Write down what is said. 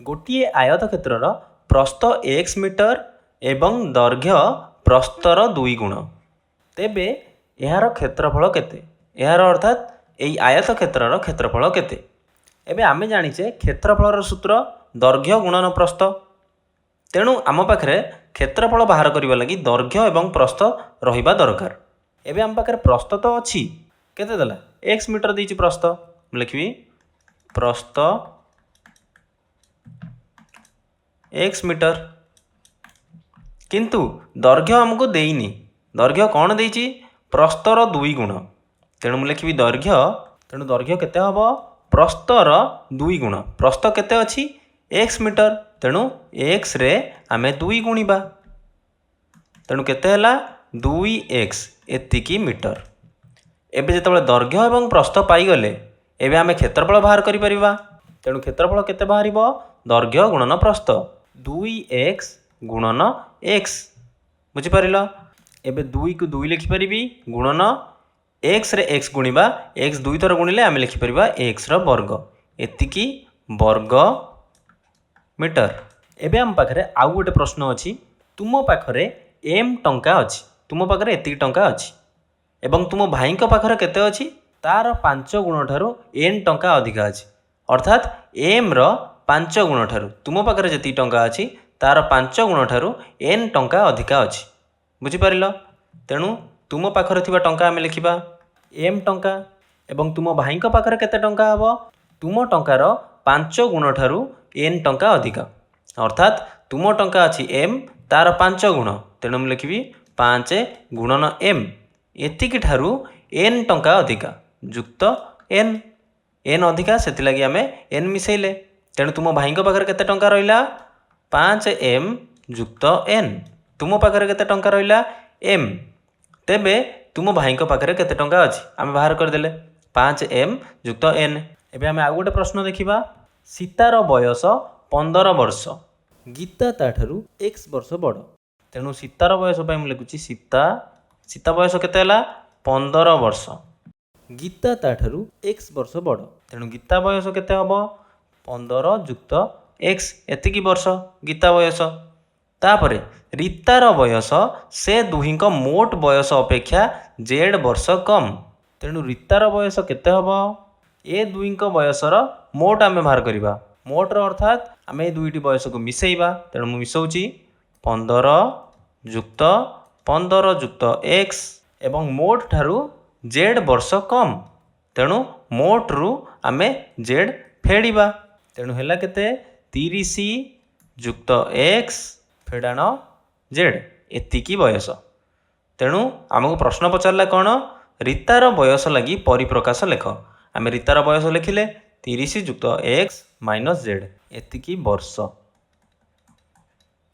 गोटे आयत क्षेत्र प्रस्थ x मीटर एवं दैर्घ्य प्रस्थर 2 गुण तेबे यार क्षेत्रफल केते यार अर्थात यही आयत क्षेत्र क्षेत्रफल केते। एबे आमे जानिचे क्षेत्रफल सूत्र दैर्घ्य गुणन प्रस्थ। तेणु आम पाखे क्षेत्रफल बाहर करने लगी दैर्घ्य एवं प्रस्थ रहिबा दरकार। एबे आम पाखे प्रस्थ तो अच्छी केते देला x मीटर देछि प्रस्थ लिखबी प्रस्थ x मीटर किंतु दैर्घ्य आमको देइनी। दैर्घ्य कौन देइछि प्रस्थर 2 गुण। तेणु मु लिखबी दैर्घ्य तेणु दैर्घ्य केते हबो प्रस्थर 2 गुण। प्रस्थ केते अछि x मीटर तेणु x रे आमे 2 गुणिबा तेणु केते हला 2x एतिकी मीटर। एबे जेतबेले दैर्घ्य एवं प्रस्थ पाई गले एबे आमे क्षेत्रफल बाहर करि परिबा। तेणु क्षेत्रफल केते बाहरिबो दैर्घ्य गुणन प्रस्थ 2x गुणन x बुझी पारिल। एबे 2 को 2 लिखि परिबी गुणन x रे x गुणिबा x 2 थर गुणिले आमे लिखि परिबा x रो वर्ग एतिकी वर्ग मीटर। एबे आम पाखरे आउ गोटे प्रश्न अछि तुम पाखरे m टंका अछि तुम पाखरे एतिकी टंका अछि एवं तुम भाई को पाखरे केते अछि तार 5 गुण ठारू n टंका अधिक अछि अर्थात m रो 5 गुण ठारू तुम पाखरे जति टंका अछि तार 5 गुण ठारू n टंका अधिक अछि बुझी पारिल। तेणु तुम पाखरे थिबा टंका आमे लिखिबा m टंका एवं तुम भाई को पाखरे केते टंका हबो तुम टंकार 5 गुण ठारू n टंका अधिक अर्थात तुम टंका अछि m तार 5 गुण तेणु मु लिखिबी 5 गुणन m एतिकी ठारू n टंका अधिक जुक्त n अधिका सेति लागि आमे n मिसेइले। तेणु तुम भाई को पाखरे केते टंका रहिला 5m जुक्त n तुम पाखरे केते टंका रहिला m तेबे तुम भाई को पाखरे केते टंका अछि आमे बाहर कर देले 5m जुक्त n। एबे आमे आ गोटे प्रश्न देखिबा सीतार बयस 15 वर्ष गीता ताठारू x वर्ष बड़। तेणु सीतार बयस पय मु लिखुची सीता बयस केते हला 15 वर्ष गीता ताठारू x वर्ष बड़ तेणु गीता बयस केते हबो 15 जुक्त x एतिकी वर्ष गीता बयस। तापरे रीतार बयस से दुहींक मोट बयस अपेक्षा z वर्ष कम तेणु रीतार बयस केते हबो ए दुहींक बयसर मोट आमे बाहर करिबा मोटर अर्थात आमे दुईटी बयस को मिसेइबा तेणु मु मिसौची 15 जुक्त x एवं मोट ठारू z वर्ष कम तेणु मोट रु आमे z फेडिबा तेणु हेला केते 30 जुक्त x फेडाण z एतिकी बयस। तेणु आमको प्रश्न पचारला कौन रीतार बयस लगी परिप्रकाश लेख आमे रीतार बयस लिखिले 30 जुक्त x माइनस z एतिकी वर्ष।